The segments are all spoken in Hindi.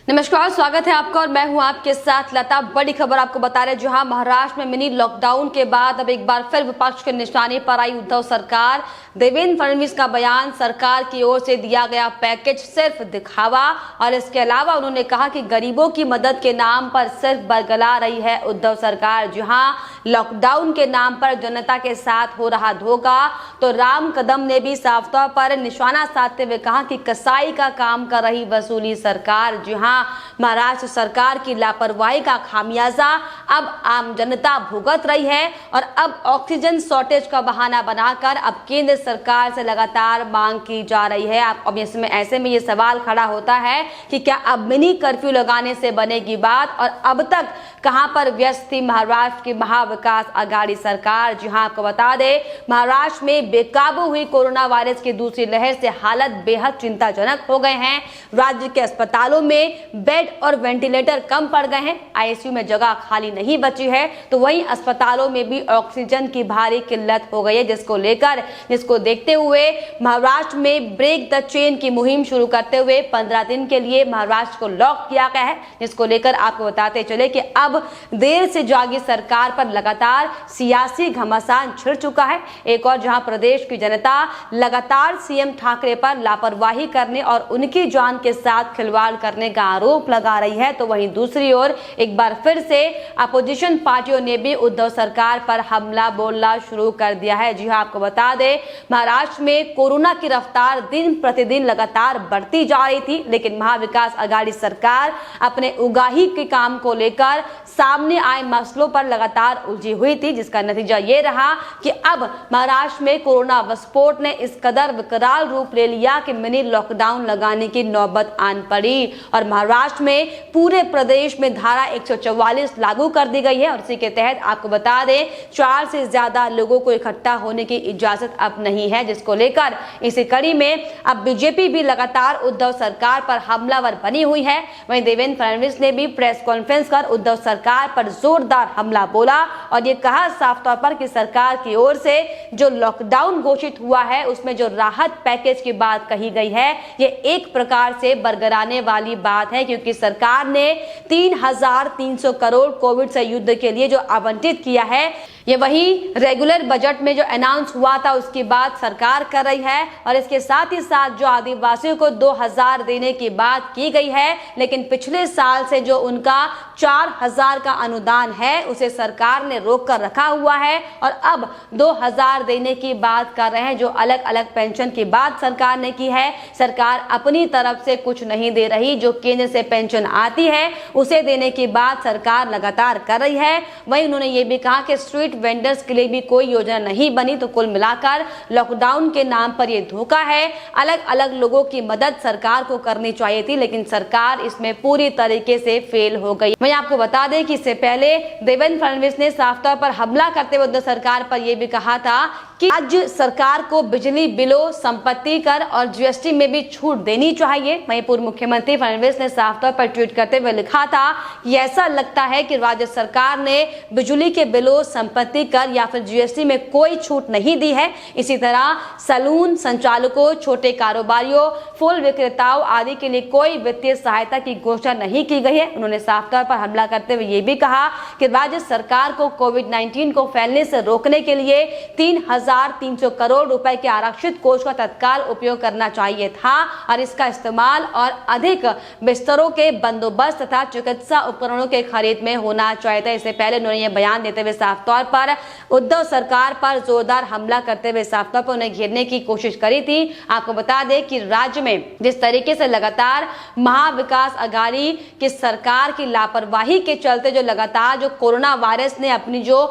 नमस्कार, स्वागत है आपका और मैं हूं आपके साथ लता। बड़ी खबर आपको बता रहे, जहां महाराष्ट्र में मिनी लॉकडाउन के बाद अब एक बार फिर विपक्ष के निशाने पर आई उद्धव सरकार। देवेंद्र फडणवीस का बयान, सरकार की ओर से दिया गया पैकेज सिर्फ दिखावा, और इसके अलावा उन्होंने कहा कि गरीबों की मदद के नाम पर सिर्फ बरगला रही है उद्धव सरकार। जहां लॉकडाउन के नाम पर जनता के साथ हो रहा धोखा, तो राम कदम ने भी साफ तौर पर निशाना साधते हुए कहा कि कसाई का काम कर रही वसूली सरकार। जहां महाराष्ट्र सरकार की लापरवाही का खामियाजा अब आम जनता भुगत रही है, और अब ऑक्सीजन शॉर्टेज का बहाना बनाकर अब केंद्र सरकार से लगातार मांग की जा रही है। अब इसमें ऐसे में ये सवाल खड़ा होता है कि क्या अब मिनी कर्फ्यू लगाने से बनेगी बात, और अब तक कहां पर व्यस्त थी महाराष्ट्र की महाविकास आघाड़ी सरकार। जहां आपको बता दें, महाराष्ट्र में बेकाबू हुई कोरोना वायरस की दूसरी लहर से हालत बेहद चिंताजनक हो गए हैं। राज्य के अस्पतालों में बेड और वेंटिलेटर कम पड़ गए हैं, आईसीयू में जगह खाली नहीं बची है, तो वहीं अस्पतालों में भी ऑक्सीजन की भारी किल्लत हो गई है, जिसको देखते हुए महाराष्ट्र में ब्रेक द चेन की मुहिम शुरू करते हुए 15 दिन के लिए महाराष्ट्र को लॉक किया गया है। जिसको लेकर आपको बताते चले कि अब देर से जागी सरकार पर लगातार सियासी घमासान छिड़ चुका है। एक और जहां प्रदेश की जनता लगातार सीएम ठाकरे पर लापरवाही करने और उनकी जान के साथ खिलवाड़ करने का आरोप लगा रही है, तो वहीं दूसरी ओर एक बार फिर से अपोजिशन पार्टियों ने भी उद्धव सरकार पर हमला बोलना शुरू कर दिया है। जी हां, आपको बता दें, महाराष्ट्र में कोरोना की रफ्तार दिन प्रतिदिन लगातार बढ़ती जा रही थी, लेकिन महाविकास आघाड़ी सरकार अपने उगाही के काम को लेकर सामने आए मसलों पर लगातार उलझी हुई थी, जिसका नतीजा ये रहा कि अब महाराष्ट्र में कोरोना विस्फोट ने इस कदर विकराल रूप ले लिया कि मिनी लॉकडाउन लगाने की नौबत आन पड़ी, और महाराष्ट्र में पूरे प्रदेश में धारा 144 लागू कर दी गई है। और इसी के तहत आपको बता दें, 4 से ज्यादा लोगों को इकट्ठा होने की इजाजत अब नहीं है, जिसको लेकर इसी कड़ी में अब बीजेपी भी लगातार उद्धव सरकार पर हमलावर बनी हुई है। वहीं देवेंद्र फडणवीस ने भी प्रेस कॉन्फ्रेंस कर उद्धव सरकार पर जोरदार हमला बोला और ये कहा साफ तौर पर कि सरकार की ओर से जो लॉकडाउन घोषित हुआ है, उसमें जो राहत पैकेज की बात कही गई है, ये एक प्रकार से बरगलाने वाली बात है, क्योंकि सरकार ने 3,300 करोड़ कोविड से युद्ध के लिए जो आवंटित किया है, ये वही रेगुलर बजट में जो अनाउंस हुआ था उसकी बात सरकार कर रही है। और इसके साथ ही साथ जो आदिवासियों को 2,000 देने की बात की गई है, लेकिन पिछले साल से जो उनका 4,000 का अनुदान है उसे सरकार ने रोक कर रखा हुआ है, और अब 2,000 देने की बात कर रहे हैं। जो अलग अलग पेंशन की बात सरकार ने की है, सरकार अपनी तरफ से कुछ नहीं दे रही, जो केंद्र से पेंशन आती है उसे देने की बात सरकार लगातार कर रही है। वहीं उन्होंने ये भी कहा कि स्ट्रीट वेंडर्स के लिए भी कोई योजना नहीं बनी, तो कुल मिलाकर लॉकडाउन के नाम पर यह धोखा है। अलग अलग लोगों की मदद सरकार को करनी चाहिए थी, लेकिन सरकार इसमें पूरी तरीके से फेल हो गई। मैं आपको बता दें कि इससे पहले देवेंद्र फडणवीस ने साफ तौर पर हमला करते हुए उद्धव सरकार पर यह भी कहा था कि राज्य सरकार को बिजली बिलों, संपत्ति कर और जीएसटी में भी छूट देनी चाहिए। वहीं पूर्व मुख्यमंत्री फडणवीस ने साफ तौर पर ट्वीट करते हुए लिखा था कि ऐसा लगता है कि राज्य सरकार ने बिजली के बिलों, संपत्ति कर या फिर जीएसटी में कोई छूट नहीं दी है। इसी तरह सैलून संचालकों, छोटे कारोबारियों, फूल विक्रेताओं आदि के लिए कोई वित्तीय सहायता की घोषणा नहीं की गई है। उन्होंने साफ तौर पर हमला करते हुए ये भी कहा कि राज्य सरकार को कोविड-19 को फैलने से रोकने के लिए 3,300 करोड़ रुपए के आरक्षित कोष का तत्काल उपयोग करना चाहिए था, और इसका इस्तेमाल और अधिक बिस्तरों के बंदोबस्त तथा चिकित्सा उपकरणों के खरीद में होना चाहिए था। इससे पहले उन्होंने यह बयान देते हुए साफ तौर पर उद्धव सरकार पर जोरदार हमला करते हुए साफ तौर पर उन्हें घेरने की कोशिश करी थी। आपको बता दें कि राज्य में जिस तरीके से लगातार महाविकास आघाड़ी की सरकार की लापरवाही के चलते जो लगातार जो कोरोना वायरस ने अपनी जो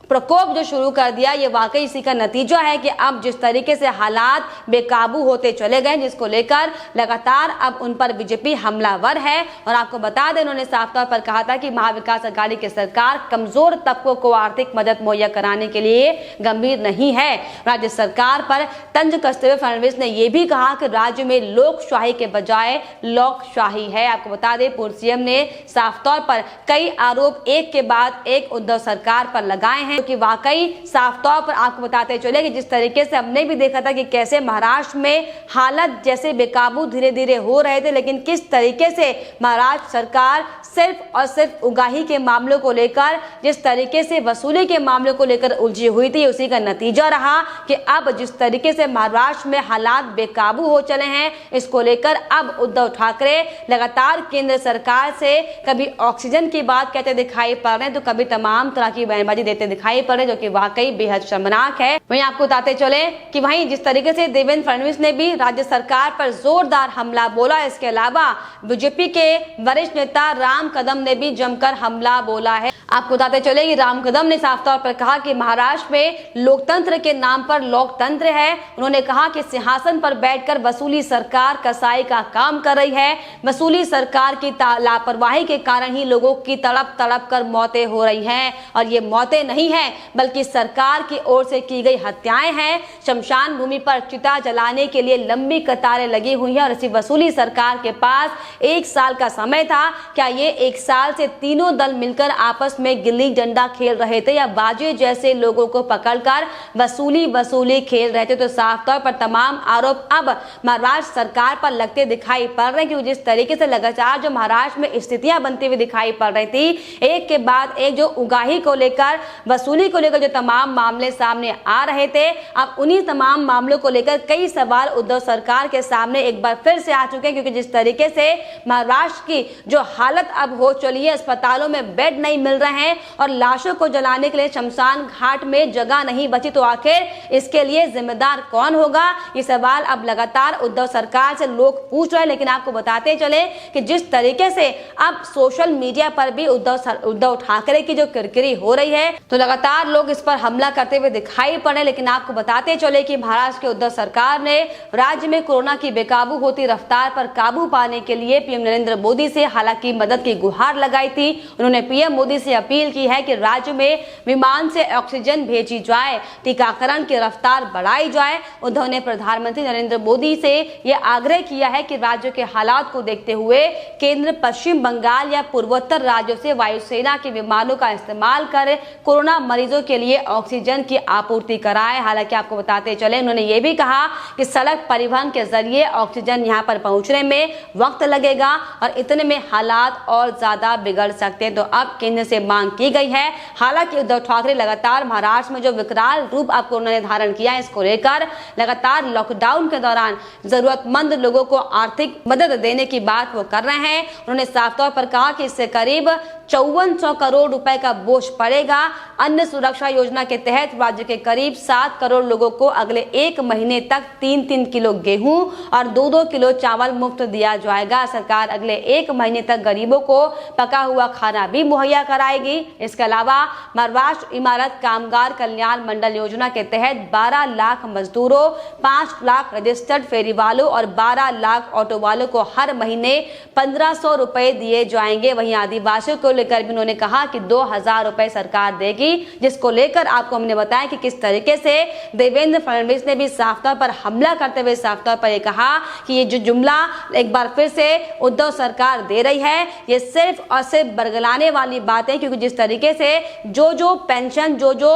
प्रकोप जो शुरू कर दिया, ये वाकई इसी का नतीजा है कि अब जिस तरीके से हालात बेकाबू होते चले गए, जिसको लेकर लगातार अब उन पर बीजेपी हमलावर है। और आपको बता दें, उन्होंने साफ तौर पर कहा था कि महाविकास आघाड़ी की सरकार कमजोर तबकों को आर्थिक मदद मुहैया कराने के लिए गंभीर नहीं है। राज्य सरकार पर तंज कसते हुए फडणवीस ने यह भी कहा कि राज्य में लोकशाही के बजाय लॉकशाही है। आपको बता दें, पूर्व सीएम ने साफ तौर पर कई आरोप एक के बाद एक उद्धव सरकार पर लगाए हैं। हैं कि वाकई साफ तौर पर आपको बताते चले कि जिस तरीके से हमने भी देखा था कि कैसे महाराष्ट्र में हालत जैसे बेकाबू धीरे धीरे हो रहे थे, लेकिन किस तरीके से महाराष्ट्र सरकार सिर्फ और सिर्फ उगाही के मामलों को लेकर, जिस तरीके से वसूली के मामलों को लेकर उलझी हुई थी, उसी का नतीजा रहा कि अब जिस तरीके से महाराष्ट्र में हालात बेकाबू हो चले हैं, इसको लेकर अब उद्धव ठाकरे लगातार केंद्र सरकार से कभी ऑक्सीजन की बात कहते दिखाई पड़ रहे हैं तो कभी तमाम तरह की बयानबाजी देते दिखाई पड़ रहे हैं, जो कि वाकई बेहद शर्मनाक है। वहीं आपको बताते चले कि वहीं जिस तरीके से देवेंद्र फडणवीस ने भी राज्य सरकार पर जोरदार हमला बोला, इसके अलावा बीजेपी के वरिष्ठ नेता राम कदम ने भी जमकर हमला बोला है। आपको बताते चले कि राम कदम ने साफ तौर पर कहा कि महाराष्ट्र में लोकतंत्र के नाम पर लोकतंत्र है। उन्होंने कहा कि सिंहासन पर बैठकर वसूली सरकार कसाई का काम कर रही है। वसूली सरकार की लापरवाही के कारण ही लोगों की तड़प तड़प कर मौतें हो रही हैं, और ये मौतें नहीं हैं बल्कि सरकार की ओर से की गई हत्याएं हैं। शमशान भूमि पर चिता जलाने के लिए लंबी कतारें लगी हुई हैं और इसी वसूली सरकार के पास 1 साल का समय था। क्या ये 1 साल से तीनों दल मिलकर आपस में गिल्ली डंडा खेल रहे थे या बाजे जैसे लोगों को पकड़कर वसूली खेल रहे थे? तो साफ तौर पर तमाम आरोप अब महाराष्ट्र सरकार पर लगते दिखाई पड़ रहे हैं, क्योंकि जिस तरीके से लगातार जो महाराष्ट्र में स्थितियां बनती हुई दिखाई पड़ रही थी, एक के बाद एक जो उगाही को लेकर, वसूली को लेकर जो तमाम मामले सामने आ रहे थे, अब उन्हीं तमाम मामलों को लेकर कई सवाल उद्धव सरकार के सामने एक बार फिर से आ चुके हैं, क्योंकि जिस तरीके से महाराष्ट्र की जो हालत अब हो चली है, अस्पतालों में बेड नहीं मिल रहे हैं और लाशों को जलाने के लिए शमशान घाट में जगह नहीं बची, तो आखिर इसके लिए जिम्मेदार कौन होगा? ये सवाल अब लगातार उद्धव सरकार से लोग पूछ रहे हैं। लेकिन आपको बताते चले कि जिस तरीके से अब सोशल मीडिया पर भी उद्धव ठाकरे की जो किरकिरी हो रही है, तो लगातार लोग इस पर हमला करते हुए दिखाई पड़े। लेकिन आपको बताते चले कि महाराष्ट्र के उद्धव सरकार ने राज्य में कोरोना की बेकाबू होती रफ्तार पर काबू पाने के लिए पीएम नरेंद्र मोदी से हालांकि मदद की गुहार लगाई थी। उन्होंने पीएम मोदी से अपील की है कि राज्य में विमान से ऑक्सीजन भेजी जाए, टीकाकरण की रफ्तार बढ़ाई जाए। उद्धव ने प्रधानमंत्री नरेंद्र मोदी से यह आग्रह किया है कि राज्यों के हालात को देखते हुए केंद्र पश्चिम बंगाल या पूर्वोत्तर राज्यों से वायुसेना के विमानों का इस्तेमाल कर कोरोना मरीजों के लिए ऑक्सीजन की आपूर्ति कराए। हालांकि आपको बताते चले उन्होंने ये भी कहा कि सड़क परिवहन के जरिए ऑक्सीजन यहां पर पहुंचने में वक्त लगेगा और इतने में हालात और ज्यादा बिगड़ सकते हैं। तो अब केंद्र से मांग की गई है। हालांकि उद्धव ठाकरे लगातार महाराष्ट्र में जो विकराल रूप अब कोरोना ने धारण किया है, इसको लेकर लगातार लॉकडाउन के दौरान जरूरतमंद लोगों को आर्थिक मदद देने की बात वो कर रहे हैं। उन्होंने साफ तौर पर कहा कि इससे करीब 5400 करोड़ रुपए का बोझ पड़ेगा। अन्न सुरक्षा योजना के तहत राज्य के करीब 7 करोड़ लोगों को अगले 1 महीने तक 3-3 किलो गेहूं और 2-2 किलो चावल मुफ्त दिया जाएगा। सरकार अगले 1 महीने तक गरीबों को पका हुआ खाना भी मुहैया कराएगी। इसके अलावा महाराष्ट्र इमारत कामगार कल्याण मंडल योजना के तहत 12 लाख मजदूरों, 5 लाख रजिस्टर्ड फेरी वालों और 12 लाख ऑटो वालों को हर महीने 1500 रुपए दिए जाएंगे। वहीं आदिवासियों को लेकर भी उन्होंने कहा कि 2000 रुपए सरकार देगी, जिसको लेकर आपको हमने बताया कि किस तरीके से देवेंद्र फडणवीस ने भी साफ तौर पर हमला करते हुए साफ तौर पर यह कहा कि ये जो जुमला एक बार फिर से उद्धव सरकार दे रही है, ये सिर्फ और सिर्फ बरगलाने वाली बात है, क्योंकि जिस तरीके से जो पेंशन जो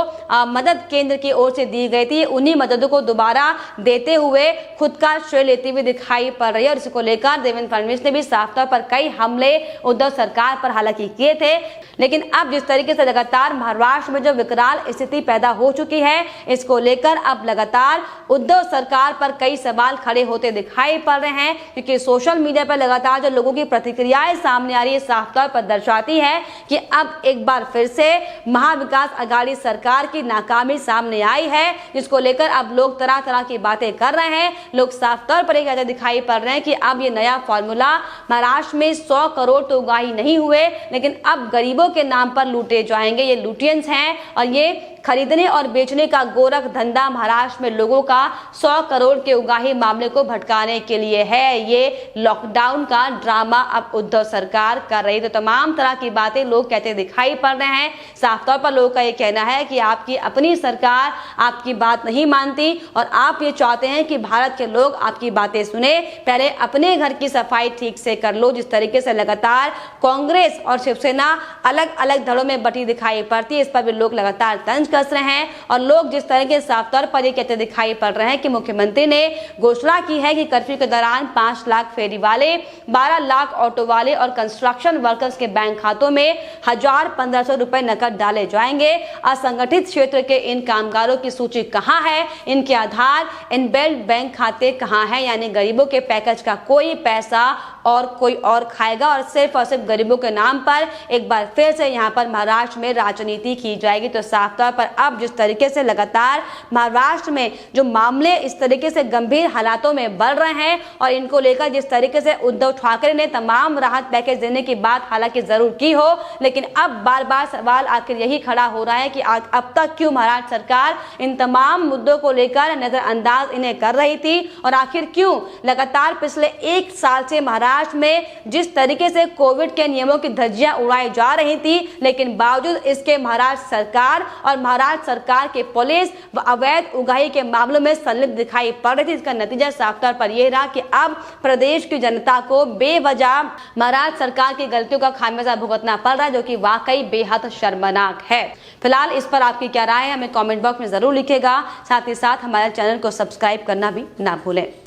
मदद केंद्र की ओर से दी गई थी, उन्हीं मददों को दोबारा देते हुए खुद का श्रेय लेती हुई दिखाई पड़ रही है। और इसको लेकर देवेंद्र फडणवीस ने भी साफ तौर पर कई हमले उद्धव सरकार पर हालांकि किए थे। लेकिन अब जिस तरीके से लगातार महाराष्ट्र में जो विकराल स्थिति पैदा हो चुकी है, इसको लेकर अब लगातार उद्धव सरकार पर कई सवाल खड़े होते दिखाई पड़ रहे हैं, क्योंकि सोशल मीडिया पर लगातार जो लोगों की प्रतिक्रियाएं सामने आ रही है, साफ तौर पर दर्शाती है कि अब एक बार फिर से महाविकास अघाड़ी सरकार की नाकामी सामने आई है, जिसको लेकर अब लोग तरह तरह की बातें कर रहे हैं। लोग साफ तौर पर कहते दिखाई पड़ रहे हैं कि अब ये नया फॉर्मूला महाराष्ट्र में 100 करोड़ तो उगाही नहीं हुए, लेकिन अब गरीबों के नाम पर लूटे जाएंगे। ये लुटियंस हैं और ये खरीदने और बेचने का गोरख धंधा महाराष्ट्र में लोगों का 100 करोड़ के उगाही मामले को भटकाने के लिए है। ये लॉकडाउन का ड्रामा अब उद्धव सरकार कर रही है। तो तमाम तरह की बातें लोग कहते दिखाई पड़ रहे हैं। साफ तौर पर लोगों का ये कहना है कि आपकी अपनी सरकार आपकी बात नहीं मानती और आप ये चाहते हैं कि भारत के लोग आपकी बातें सुने। पहले अपने घर की सफाई ठीक से कर लो। जिस तरीके से लगातार कांग्रेस और शिवसेना अलग अलग धड़ों में बटी दिखाई पड़ती है, इस पर भी लोग लगातार तंज कस रहे हैं और लोग जिस तरह के साफ तौर पर ये कहते दिखाई पड़ रहे हैं कि मुख्यमंत्री ने घोषणा की है कि कर्फ्यू के दौरान 5 लाख फेरी वाले, 12 लाख ऑटो वाले और कंस्ट्रक्शन वर्कर्स के बैंक खातों में 1,000-1,500 रुपए नकद डाले जाएंगे। असंगठित क्षेत्र के इन कामगारों की सूची कहां है, इनके आधार इनबिल्ट बैंक खाते कहां है, यानी गरीबों के पैकेज का कोई पैसा और कोई और खाएगा और सिर्फ गरीबों के नाम पर एक बार फिर से यहां पर महाराष्ट्र में राजनीति की जाएगी। तो साफ तौर पर अब जिस तरीके से लगातार महाराष्ट्र में जो मामले इस तरीके से गंभीर हालातों में बढ़ रहे हैं और इनको लेकर जिस तरीके से उद्धव ठाकरे ने तमाम राहत पैकेज देने की बात हालांकि जरूर की हो, लेकिन अब बार बार सवाल आखिर यही खड़ा हो रहा है कि अब तक क्यों महाराष्ट्र सरकार इन तमाम मुद्दों को लेकर नजरअंदाज इन्हें कर रही थी और आखिर क्यों लगातार पिछले 1 साल से महाराष्ट्र में जिस तरीके से कोविड के नियमों की धज्जियां उड़ाई जा रही थी, लेकिन बावजूद इसके महाराष्ट्र सरकार और महाराष्ट्र सरकार के पुलिस व अवैध उगाही के मामलों में संलिप्त दिखाई पड़ रही थी। इसका नतीजा साफ तौर पर यह रहा कि अब प्रदेश की जनता को बेवजह महाराष्ट्र सरकार की गलतियों का खामियाजा भुगतना पड़ रहा है, जो कि वाकई बेहद शर्मनाक है। फिलहाल इस पर आपकी क्या राय है, हमें कमेंट बॉक्स में जरूर लिखेगा। साथ ही साथ हमारे चैनल को सब्सक्राइब करना भी ना भूलें।